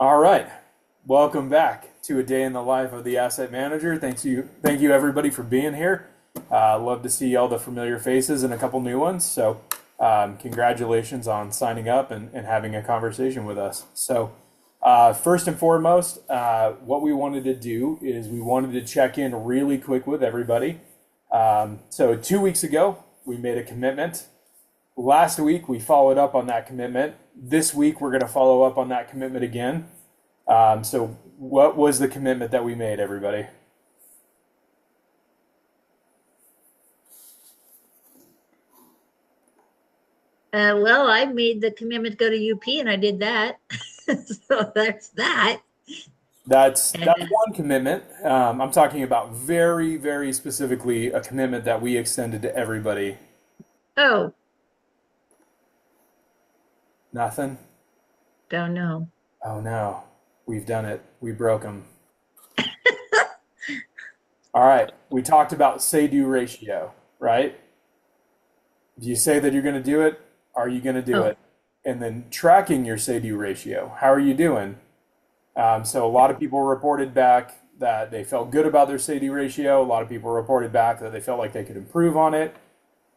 All right. Welcome back to a day in the life of the asset manager. Thank you everybody for being here. Love to see all the familiar faces and a couple new ones. So, congratulations on signing up and having a conversation with us. First and foremost, what we wanted to do is we wanted to check in really quick with everybody. 2 weeks ago, we made a commitment. Last week, we followed up on that commitment. This week, we're going to follow up on that commitment again. What was the commitment that we made, everybody? Well, I made the commitment to go to UP and I did that. So that's that. That's And one commitment. I'm talking about very, very specifically a commitment that we extended to everybody. oh, Nothing? don't know. Oh no, we've done it. We broke them. All right, we talked about say-do ratio, right? If you say that you're going to do it, are you going to do Oh, it? And then tracking your say-do ratio. How are you doing? So a lot of people reported back that they felt good about their say-do ratio. A lot of people reported back that they felt like they could improve on it.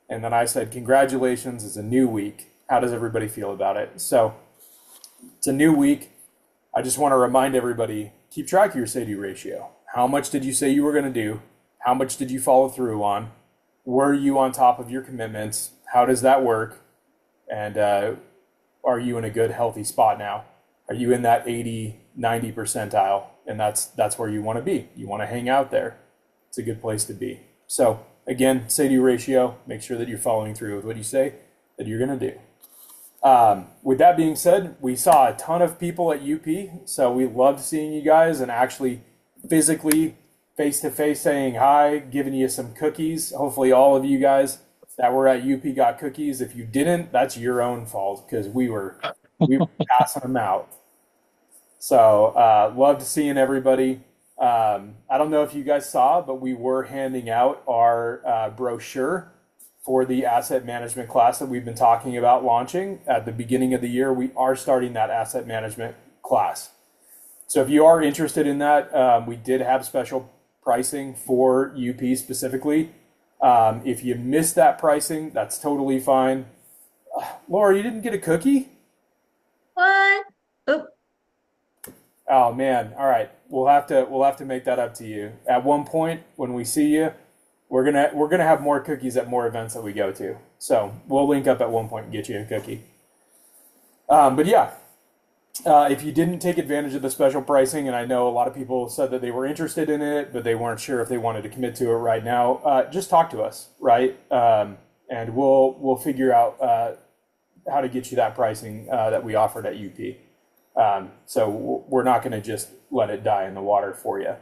And then I said, congratulations, it's a new week. How does everybody feel about it? So it's a new week. I just want to remind everybody, keep track of your say-do ratio. How much did you say you were going to do? How much did you follow through on? Were you on top of your commitments? How does that work? And are you in a good, healthy spot now? Are you in that 80, 90 percentile? And that's where you want to be. You want to hang out there. It's a good place to be. So again, say-do ratio, make sure that you're following through with what you say that you're going to do. With that being said, we saw a ton of people at UP, so we loved seeing you guys and actually physically face to face saying hi, giving you some cookies. Hopefully, all of you guys that were at UP got cookies. If you didn't, that's your own fault because we were passing them out. So loved seeing everybody. I don't know if you guys saw, but we were handing out our brochure for the asset management class that we've been talking about launching at the beginning of the year. We are starting that asset management class. So if you are interested in that, we did have special pricing for UP specifically. If you missed that pricing, that's totally fine. Laura, you didn't get a cookie? what? Oh, Oh man. All right. We'll have to make that up to you. At one point when we see you, we're gonna have more cookies at more events that we go to. So we'll link up at one point and get you a cookie. But yeah, if you didn't take advantage of the special pricing, and I know a lot of people said that they were interested in it, but they weren't sure if they wanted to commit to it right now, just talk to us, right? And we'll figure out how to get you that pricing that we offered at UP. So we're not going to just let it die in the water for you.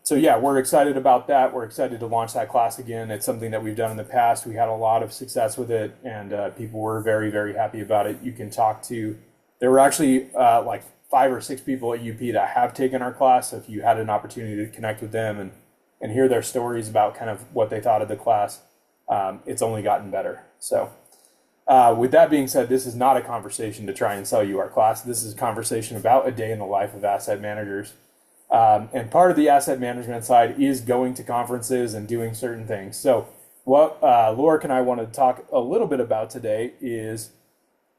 So yeah, we're excited about that. We're excited to launch that class again. It's something that we've done in the past. We had a lot of success with it, and people were very, very happy about it. You can talk to. There were actually like 5 or 6 people at UP that have taken our class. So if you had an opportunity to connect with them and hear their stories about kind of what they thought of the class, it's only gotten better. So. With that being said, this is not a conversation to try and sell you our class. This is a conversation about a day in the life of asset managers. And part of the asset management side is going to conferences and doing certain things. So, what Laura and I want to talk a little bit about today is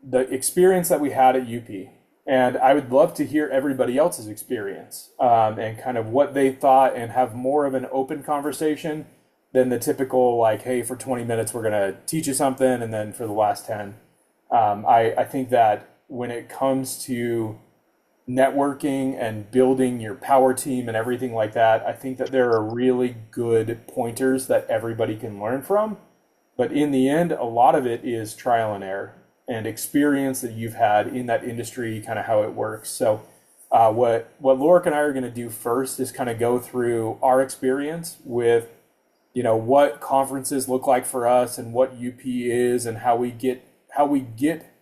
the experience that we had at UP. And I would love to hear everybody else's experience and kind of what they thought and have more of an open conversation than the typical, like, hey, for 20 minutes, we're going to teach you something. And then for the last 10, I think that when it comes to networking and building your power team and everything like that, I think that there are really good pointers that everybody can learn from. But in the end, a lot of it is trial and error and experience that you've had in that industry, kind of how it works. So, what Laura and I are going to do first is kind of go through our experience with what conferences look like for us and what UP is and how we get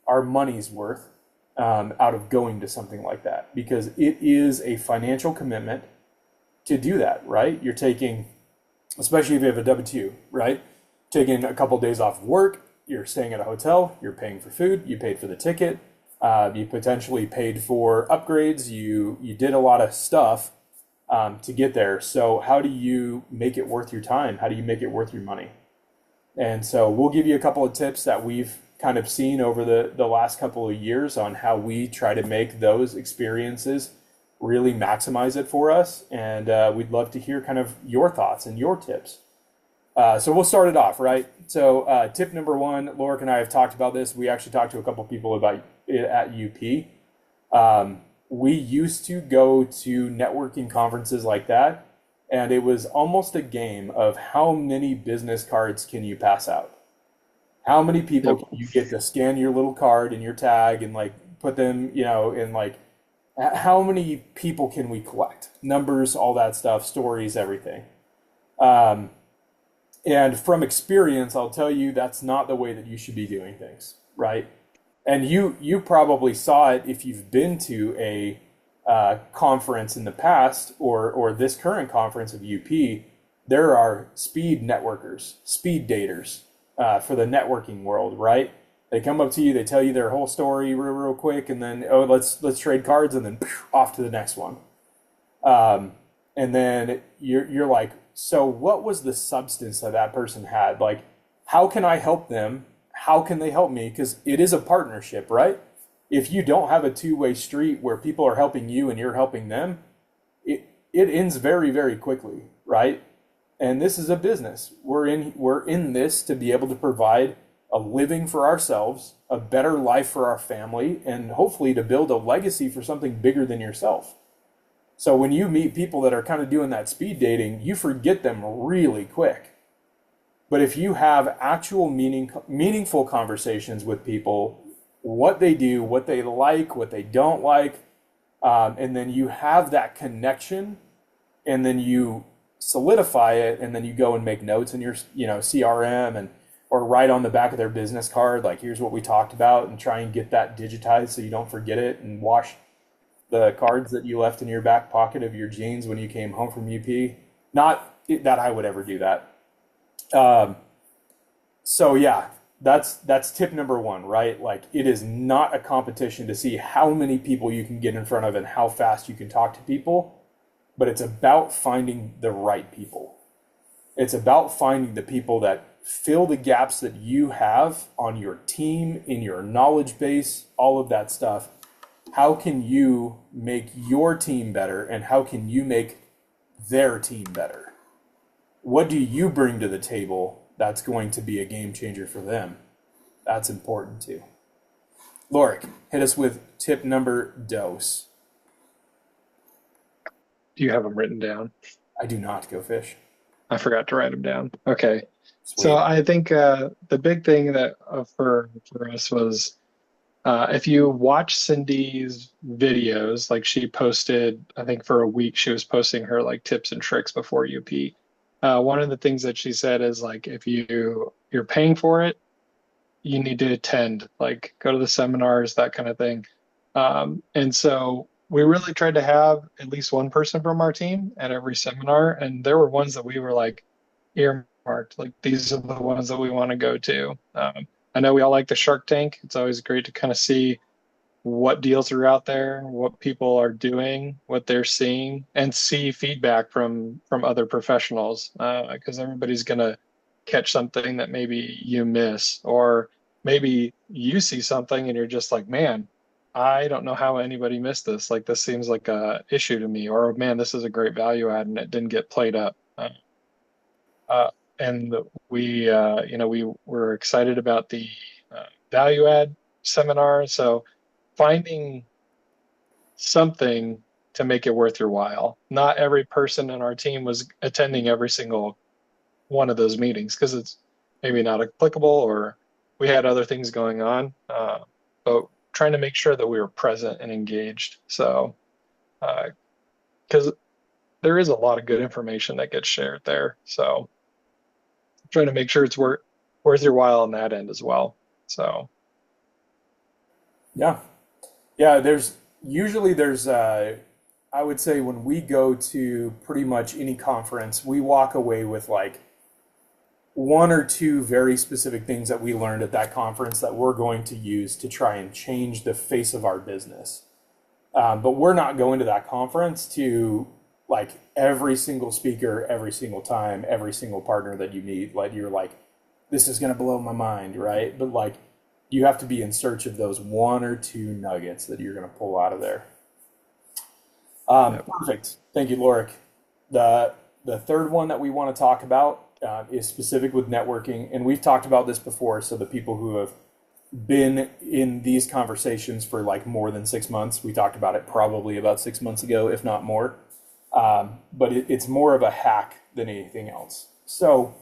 our money's worth out of going to something like that, because it is a financial commitment to do that, right? You're taking, especially if you have a W-2, right? Taking a couple days off of work, you're staying at a hotel, you're paying for food, you paid for the ticket, You potentially paid for upgrades. You did a lot of stuff to get there. So how do you make it worth your time? How do you make it worth your money? And so we'll give you a couple of tips that we've kind of seen over the last couple of years on how we try to make those experiences really maximize it for us. And we'd love to hear kind of your thoughts and your tips. So we'll start it off, right? So tip number one, Lorik and I have talked about this. We actually talked to a couple of people about it at UP. We used to go to networking conferences like that, and it was almost a game of how many business cards can you pass out? How many people Yep. can you get to scan your little card and your tag and like put them, in like how many people can we collect? Numbers, all that stuff, stories, everything. Um, and from experience, I'll tell you that's not the way that you should be doing things, right? And you probably saw it if you've been to a conference in the past or this current conference of UP. There are speed networkers, speed daters for the networking world, right? They come up to you, they tell you their whole story real quick, and then let's trade cards, and then off to the next one. And then you're like, so what was the substance that that person had? Like, how can I help them? How can they help me? Because it is a partnership, right? If you don't have a two-way street where people are helping you and you're helping them, it ends very, very quickly, right? And this is a business. We're in this to be able to provide a living for ourselves, a better life for our family, and hopefully to build a legacy for something bigger than yourself. So when you meet people that are kind of doing that speed dating, you forget them really quick. But if you have actual meaningful conversations with people, what they do, what they like, what they don't like, and then you have that connection, and then you solidify it, and then you go and make notes in your CRM and or write on the back of their business card like, here's what we talked about, and try and get that digitized so you don't forget it, and wash the cards that you left in your back pocket of your jeans when you came home from UP. Not that I would ever do that. So yeah, that's tip number one, right? Like, it is not a competition to see how many people you can get in front of and how fast you can talk to people, but it's about finding the right people. It's about finding the people that fill the gaps that you have on your team, in your knowledge base, all of that stuff. How can you make your team better, and how can you make their team better? What do you bring to the table that's going to be a game changer for them? That's important too. Lorik, hit us with tip number dos. Do you have them written down? I do not. Go fish. I forgot to write them down. Okay. So Sweet. I think the big thing that for us was if you watch Cindy's videos, like she posted, I think for a week she was posting her like tips and tricks before UP. One of the things that she said is like if you're paying for it, you need to attend, like go to the seminars, that kind of thing. And so we really tried to have at least one person from our team at every seminar, and there were ones that we were like earmarked, like these are the ones that we want to go to. I know we all like the Shark Tank. It's always great to kind of see what deals are out there, what people are doing, what they're seeing, and see feedback from other professionals, because everybody's going to catch something that maybe you miss, or maybe you see something and you're just like, man, I don't know how anybody missed this. Like, this seems like a issue to me, or man, this is a great value add and it didn't get played up. Uh, and we were excited about the value add seminar. So finding something to make it worth your while. Not every person in our team was attending every single one of those meetings because it's maybe not applicable, or we had other things going on. But trying to make sure that we were present and engaged. So, because there is a lot of good information that gets shared there. So trying to make sure it's worth your while on that end as well. So Yeah. Yeah, there's I would say when we go to pretty much any conference, we walk away with like one or two very specific things that we learned at that conference that we're going to use to try and change the face of our business. But we're not going to that conference to like every single speaker, every single time, every single partner that you meet. Like you're like, this is going to blow my mind, right? But like you have to be in search of those one or two nuggets that you're going to pull out of there. Perfect. Thank you, Lorik. The third one that we want to talk about is specific with networking, and we've talked about this before. So the people who have been in these conversations for like more than 6 months, we talked about it probably about 6 months ago, if not more. But it's more of a hack than anything else. So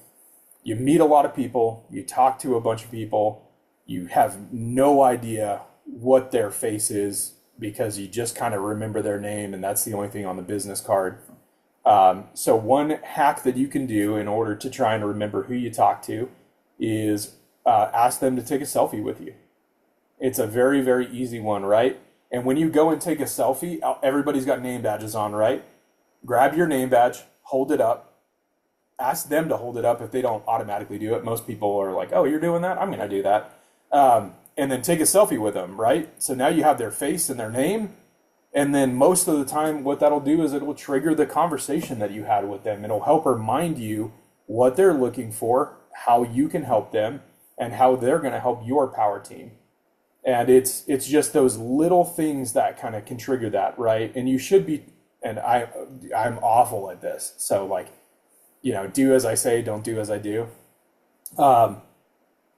you meet a lot of people, you talk to a bunch of people, you have no idea what their face is because you just kind of remember their name and that's the only thing on the business card. So one hack that you can do in order to try and remember who you talk to is ask them to take a selfie with you. It's a very, very easy one, right? And when you go and take a selfie, everybody's got name badges on, right? Grab your name badge, hold it up, ask them to hold it up if they don't automatically do it. Most people are like, oh, you're doing that? I'm going to do that. And then take a selfie with them, right? So now you have their face and their name. And then most of the time, what that'll do is it will trigger the conversation that you had with them. It'll help remind you what they're looking for, how you can help them, and how they're going to help your power team. And it's just those little things that kind of can trigger that, right? And you should be, and I'm awful at this. So like, do as I say, don't do as I do.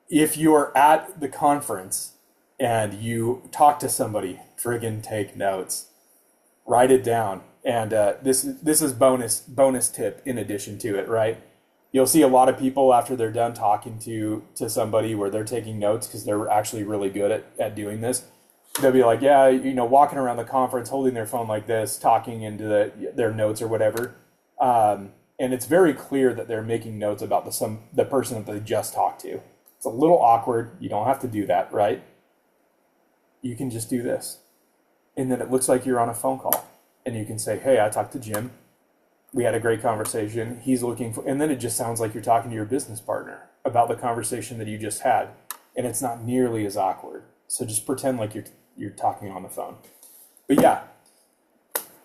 If you're at the conference and you talk to somebody, friggin' take notes, write it down. And this is bonus tip in addition to it, right? You'll see a lot of people after they're done talking to somebody where they're taking notes because they're actually really good at doing this. They'll be like, yeah, walking around the conference, holding their phone like this, talking into their notes or whatever. And it's very clear that they're making notes about the person that they just talked to. It's a little awkward. You don't have to do that, right? You can just do this. And then it looks like you're on a phone call. And you can say, hey, I talked to Jim. We had a great conversation. He's looking for, and then it just sounds like you're talking to your business partner about the conversation that you just had. And it's not nearly as awkward. So just pretend like you're talking on the phone. But yeah,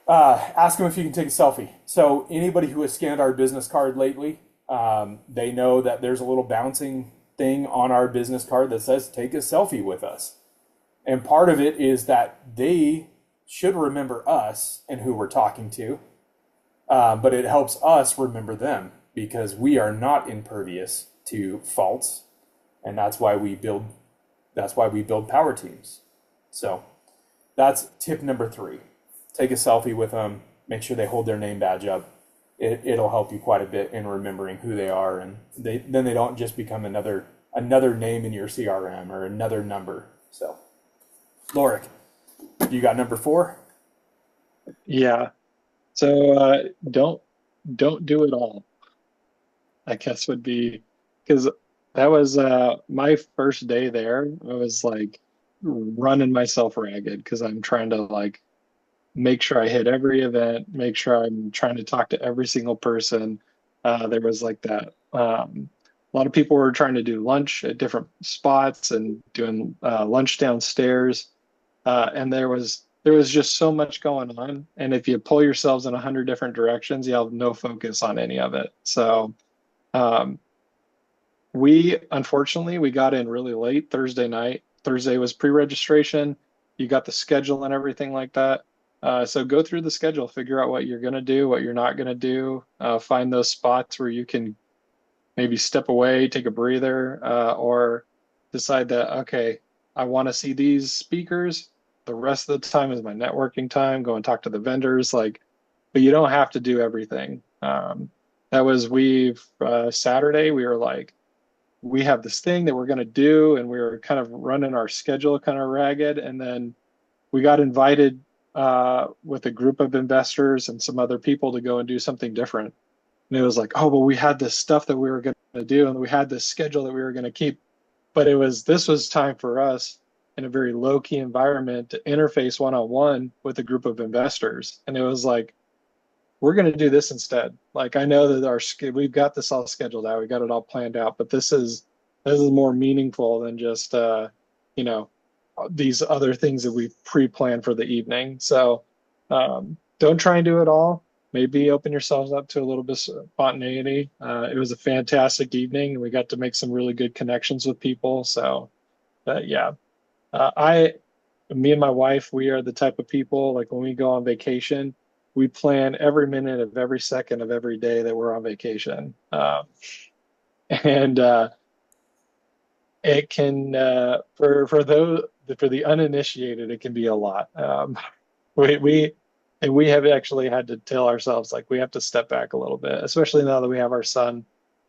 ask them if you can take a selfie. So anybody who has scanned our business card lately, they know that there's a little bouncing thing on our business card that says take a selfie with us. And part of it is that they should remember us and who we're talking to, but it helps us remember them because we are not impervious to faults, and that's why we build power teams. So that's tip number 3. Take a selfie with them. Make sure they hold their name badge up. It'll help you quite a bit in remembering who they are, and then they don't just become another name in your CRM or another number. So, Lorik, you got number 4? Yeah. So don't do it all, I guess would be, because that was my first day there. I was like running myself ragged because I'm trying to like make sure I hit every event, make sure I'm trying to talk to every single person. There was like that. A lot of people were trying to do lunch at different spots and doing lunch downstairs. And there was just so much going on. And if you pull yourselves in 100 different directions, you have no focus on any of it. So unfortunately, we got in really late Thursday night. Thursday was pre-registration. You got the schedule and everything like that. So go through the schedule, figure out what you're going to do, what you're not going to do, find those spots where you can maybe step away, take a breather, or decide that, okay, I want to see these speakers. The rest of the time is my networking time, go and talk to the vendors, but you don't have to do everything. Saturday, we were like, we have this thing that we're going to do, and we were kind of running our schedule kind of ragged. And then we got invited with a group of investors and some other people to go and do something different. And it was like, oh, well, we had this stuff that we were going to do, and we had this schedule that we were going to keep. But this was time for us in a very low-key environment to interface one-on-one with a group of investors. And it was like, we're going to do this instead. Like, I know that we've got this all scheduled out, we got it all planned out, but this is more meaningful than just you know, these other things that we pre-planned for the evening. So don't try and do it all. Maybe open yourselves up to a little bit of spontaneity. It was a fantastic evening, and we got to make some really good connections with people. So yeah, I me and my wife, we are the type of people, like when we go on vacation, we plan every minute of every second of every day that we're on vacation. And it can, for the uninitiated, it can be a lot. We we and we have actually had to tell ourselves, like, we have to step back a little bit, especially now that we have our son.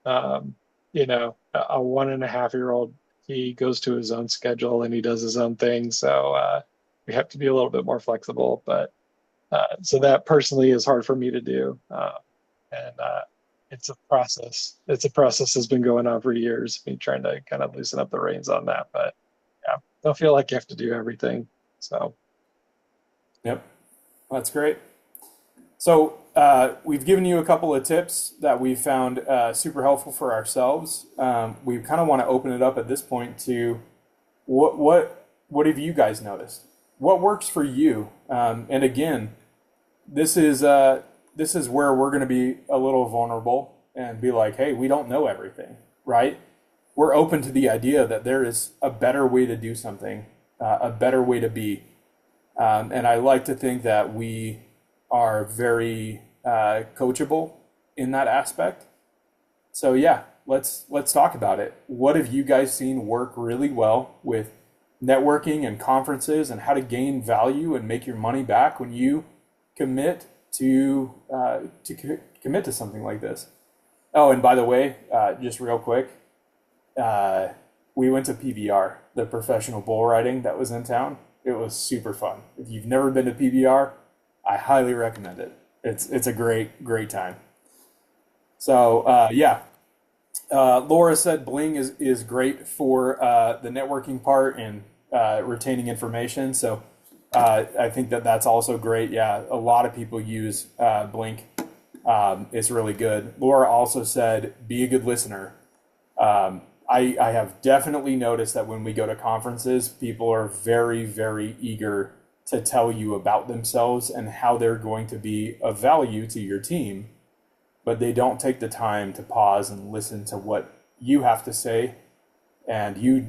Um, a 1.5-year old, he goes to his own schedule and he does his own thing. So we have to be a little bit more flexible. But so that personally is hard for me to do. And it's a process. It's a process that's been going on for years, me trying to kind of loosen up the reins on that. But yeah, don't feel like you have to do everything. So Yep, that's great. So we've given you a couple of tips that we found super helpful for ourselves. We kind of want to open it up at this point to what have you guys noticed? What works for you? And again, this is where we're going to be a little vulnerable and be like, hey, we don't know everything, right? We're open to the idea that there is a better way to do something, a better way to be. And I like to think that we are very coachable in that aspect. So yeah, let's talk about it. What have you guys seen work really well with networking and conferences, and how to gain value and make your money back when you commit to commit to something like this? Oh, and by the way, just real quick, we went to PBR, the professional bull riding that was in town. It was super fun. If you've never been to PBR, I highly recommend it. It's a great time. So yeah, Laura said Bling is great for the networking part and retaining information. So I think that's also great. Yeah, a lot of people use Blink. It's really good. Laura also said be a good listener. I have definitely noticed that when we go to conferences, people are very, very eager to tell you about themselves and how they're going to be of value to your team, but they don't take the time to pause and listen to what you have to say, and you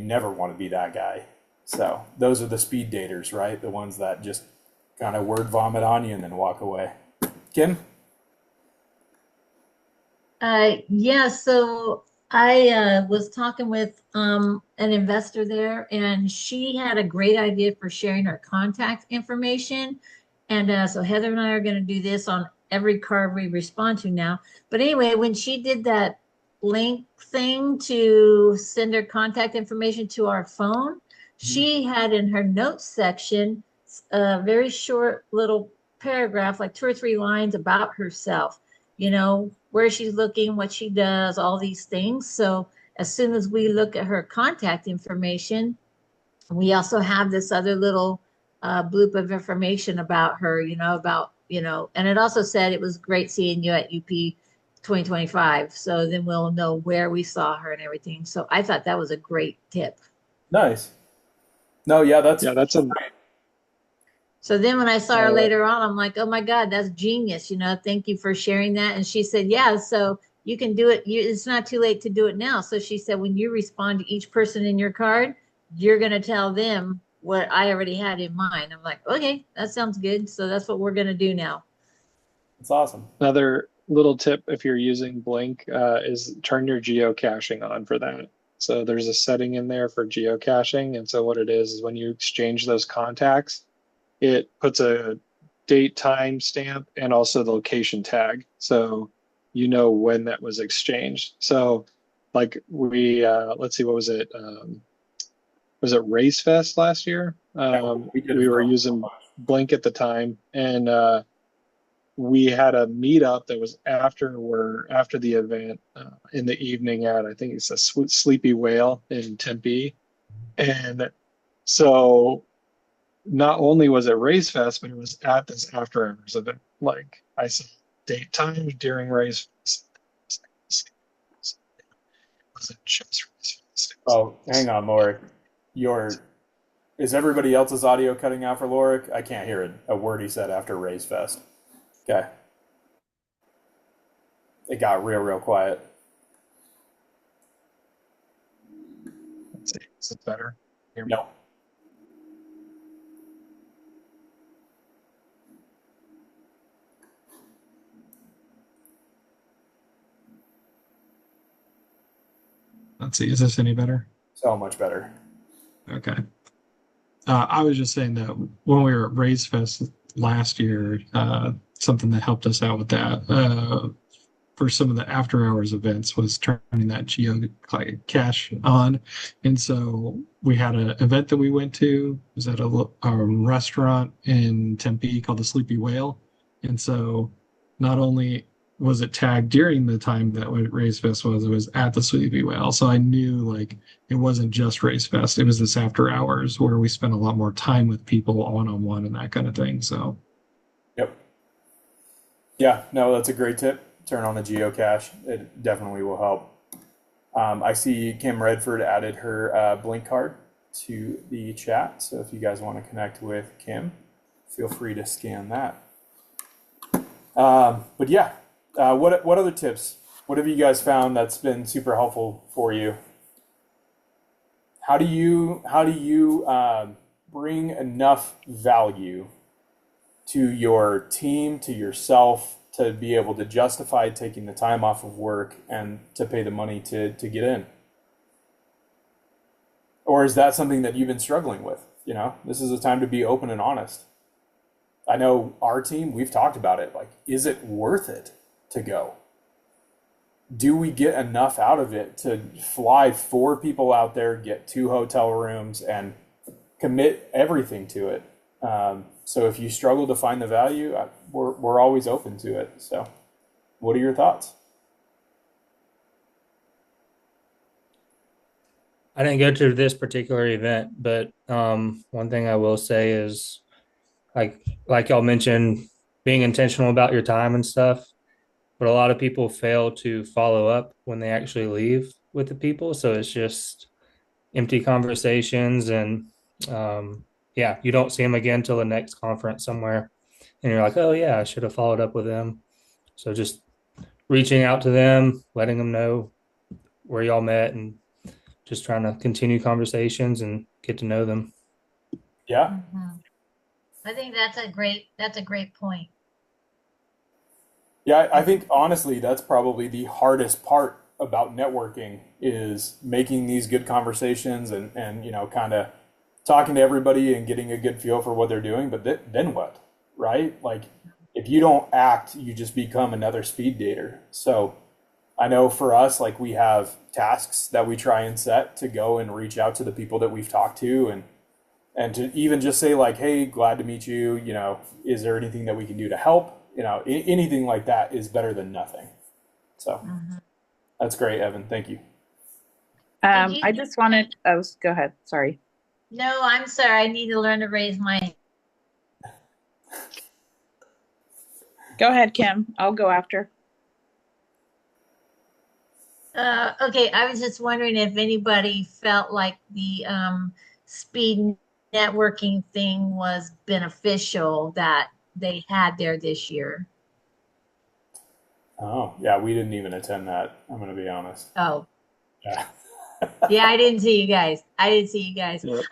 never want to be that guy. So those are the speed daters, right? The ones that just kind of word vomit on you and then walk away. Kim? Yeah, so I was talking with an investor there, and she had a great idea for sharing her contact information. And so Heather and I are going to do this on every card we respond to now. But anyway, when she did that link thing to send her contact information to our phone, she had in her notes section a very short little paragraph, like 2 or 3 lines about herself, where she's looking, what she does, all these things. So as soon as we look at her contact information, we also have this other little bloop of information about her, and it also said it was great seeing you at UP 2025. So then we'll know where we saw her and everything. So I thought that was a great tip. Nice. No, yeah, that's yeah, great. So then when I saw her uh, later on, I'm like, oh my God, that's genius. Thank you for sharing that. And she said, yeah, so you can do it. It's not too late to do it now. So she said, when you respond to each person in your card, you're going to tell them what I already had in mind. I'm like, okay, that sounds good. So that's what we're going to do now. It's awesome. another little tip, if you're using Blink, is turn your geocaching on for that. So there's a setting in there for geocaching. And so what it is when you exchange those contacts, it puts a date, time stamp, and also the location tag. So you know when that was exchanged. So like let's see, what was it? Was it Race Fest last year? Yeah, we did it We were for a using bunch. Blink at the time, and we had a meetup that was after the event in the evening at, I think it's a Sleepy Whale in Tempe. And so not only was it Race Fest, but it was at this after hours event. Like I saw date time during Ray's Fest. It wasn't just Ray's Fest. Oh, hang on, Lorik. Your is everybody else's audio cutting out for Lorik? I can't hear a word he said after Ray's Fest. Okay, it got real quiet. Let's see. Is it better? Hear me? No. Let's see. Is this any better? So much better. Okay. I was just saying that when we were at Ray's Fest last year, something that helped us out with that for some of the after hours events was turning that geo cache on. And so we had an event that we went to. It was at a restaurant in Tempe called the Sleepy Whale. And so not only was it tagged during the time that Ray's Fest was, it was at the Sleepy Whale. So I knew like it wasn't just Ray's Fest. It was this after hours where we spent a lot more time with people one-on-one and that kind of thing. So Yep. Yeah, no, that's a great tip. Turn on the geocache. It definitely will help. I see Kim Redford added her Blink card to the chat. So if you guys want to connect with Kim, feel free to scan that. But yeah, what other tips? What have you guys found that's been super helpful for you? How do you bring enough value to your team, to yourself, to be able to justify taking the time off of work and to pay the money to get in? Or is that something that you've been struggling with? You know, this is a time to be open and honest. I know our team, we've talked about it. Like, is it worth it to go? Do we get enough out of it to fly 4 people out there, get 2 hotel rooms, and commit everything to it? So if you struggle to find the value, we're always open to it. So what are your thoughts? I didn't go to this particular event, but one thing I will say is like y'all mentioned, being intentional about your time and stuff. But a lot of people fail to follow up when they actually leave with the people. So it's just empty conversations, and yeah, you don't see them again till the next conference somewhere, and you're like, oh yeah, I should have followed up with them. So just reaching out to them, letting them know where y'all met, and just trying to continue conversations and get to know them. Yeah. I think that's a great point. Yeah, I think honestly, that's probably the hardest part about networking is making these good conversations and you know, kind of talking to everybody and getting a good feel for what they're doing. But then what, right? Like, if you don't act, you just become another speed dater. So I know for us, like, we have tasks that we try and set to go and reach out to the people that we've talked to and to even just say like, hey, glad to meet you. You know, is there anything that we can do to help? You know, anything like that is better than nothing. So that's great, Evan. Thank you. I just wanted, oh, go ahead. Sorry. No, I'm sorry. I need to learn to raise my. Go ahead, Kim. I'll go after. Okay, I was just wondering if anybody felt like the speed networking thing was beneficial that they had there this year. Oh, yeah, we didn't even attend that. I'm going to be honest. Oh, Yeah. yeah, I didn't see you guys. Yep.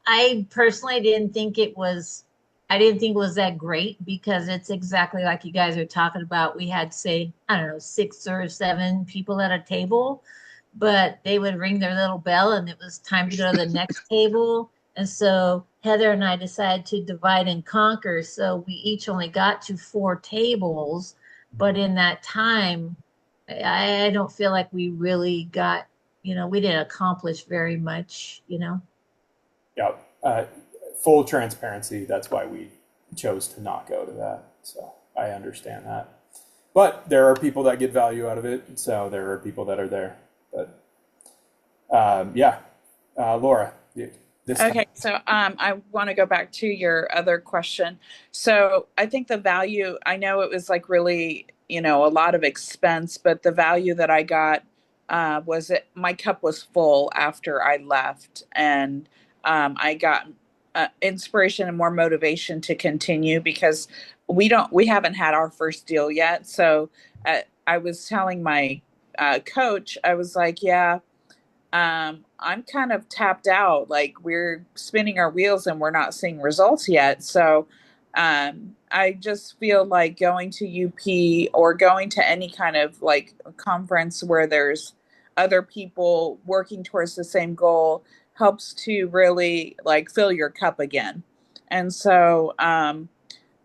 I personally didn't think it was. I didn't think it was that great because it's exactly like you guys are talking about. We had, say, I don't know, 6 or 7 people at a table, but they would ring their little bell and it was time to go to the next table. And so Heather and I decided to divide and conquer. So we each only got to 4 tables, but in that time, I don't feel like we really got, we didn't accomplish very much, Yeah. Full transparency. That's why we chose to not go to that. So I understand that. But there are people that get value out of it. So there are people that are there. But yeah, Laura, this time. Okay, so I want to go back to your other question. So I think the value, I know it was like really, a lot of expense, but the value that I got was it my cup was full after I left, and I got inspiration and more motivation to continue because we haven't had our first deal yet. So I was telling my coach, I was like, yeah. I'm kind of tapped out. Like we're spinning our wheels and we're not seeing results yet. So I just feel like going to UP or going to any kind of like conference where there's other people working towards the same goal helps to really like fill your cup again. And so,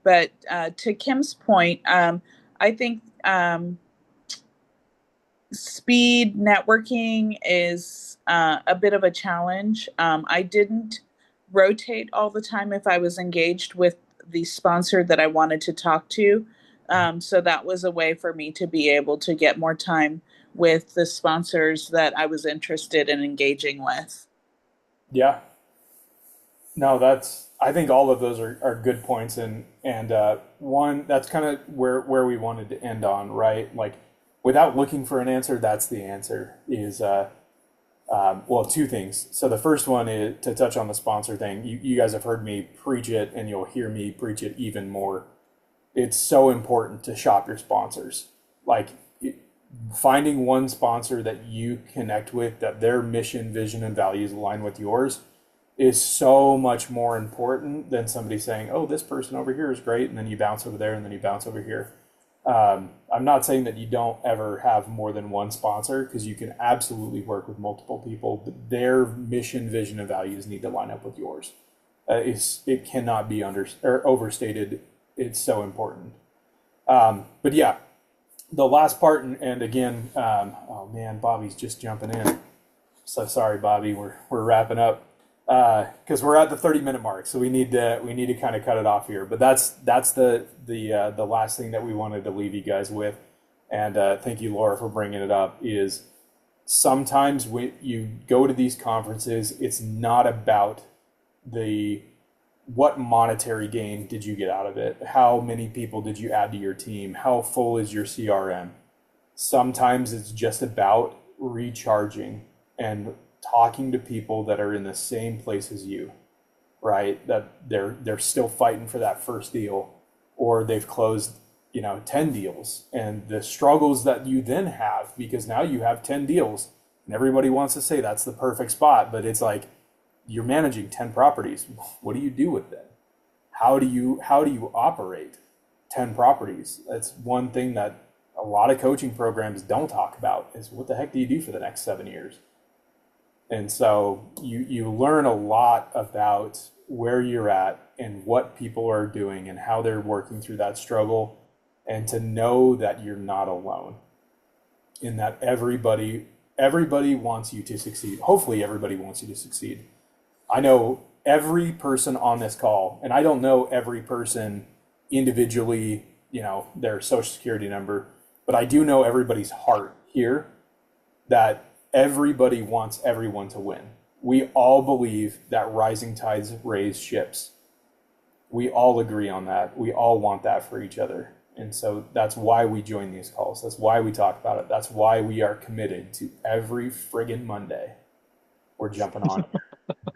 but to Kim's point, I think speed networking is a bit of a challenge. I didn't rotate all the time if I was engaged with the sponsor that I wanted to talk to. So that was a way for me to be able to get more time with the sponsors that I was interested in engaging with. Yeah. No, I think all of those are good points. And one, that's kind of where we wanted to end on, right? Like, without looking for an answer, that's the answer is, well, two things. So the first one is to touch on the sponsor thing. You guys have heard me preach it and you'll hear me preach it even more. It's so important to shop your sponsors. Like finding one sponsor that you connect with, that their mission, vision, and values align with yours is so much more important than somebody saying, oh, this person over here is great. And then you bounce over there and then you bounce over here. I'm not saying that you don't ever have more than one sponsor because you can absolutely work with multiple people, but their mission, vision, and values need to line up with yours. It cannot be overstated. It's so important. But yeah, the last part, and again, oh man, Bobby's just jumping in. So sorry, Bobby, we're wrapping up. Because we're at the 30-minute mark, so we need to kind of cut it off here. But that's the last thing that we wanted to leave you guys with, and thank you, Laura, for bringing it up. Is sometimes when you go to these conferences, it's not about what monetary gain did you get out of it, how many people did you add to your team, how full is your CRM. Sometimes it's just about recharging and talking to people that are in the same place as you, right? That they're still fighting for that first deal, or they've closed, 10 deals, and the struggles that you then have because now you have 10 deals and everybody wants to say that's the perfect spot, but it's like you're managing 10 properties. What do you do with them? How do you operate 10 properties? That's one thing that a lot of coaching programs don't talk about is what the heck do you do for the next 7 years? And so you learn a lot about where you're at and what people are doing and how they're working through that struggle, and to know that you're not alone in that everybody wants you to succeed. Hopefully everybody wants you to succeed. I know every person on this call, and I don't know every person individually, their social security number, but I do know everybody's heart here, that everybody wants everyone to win. We all believe that rising tides raise ships. We all agree on that. We all want that for each other. And so that's why we join these calls. That's why we talk about it. That's why we are committed to every friggin' Monday. We're jumping on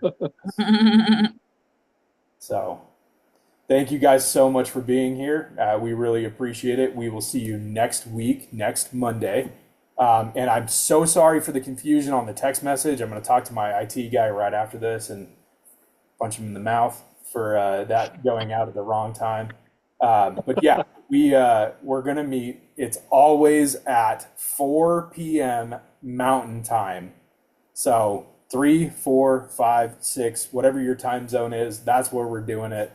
it. So thank you guys so much for being here. We really appreciate it. We will see you next week, next Monday. And I'm so sorry for the confusion on the text message. I'm going to talk to my IT guy right after this and punch him in the mouth for that going out at the wrong time. But yeah, we're going to meet. It's always at 4 p.m. Mountain Time. So 3, 4, 5, 6, whatever your time zone is, that's where we're doing it.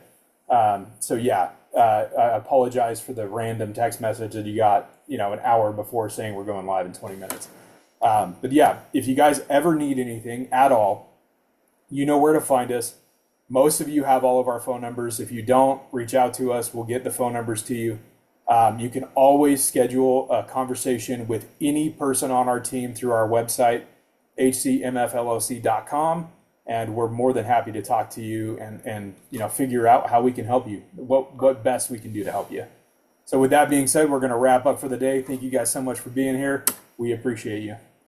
So yeah, I apologize for the random text message that you got, an hour before saying we're going live in 20 minutes. But yeah, if you guys ever need anything at all, you know where to find us. Most of you have all of our phone numbers. If you don't, reach out to us. We'll get the phone numbers to you. You can always schedule a conversation with any person on our team through our website, hcmfloc.com. and we're more than happy to talk to you and figure out how we can help you, what best we can do to help you. So with that being said, we're going to wrap up for the day. Thank you guys so much for being here. We appreciate you.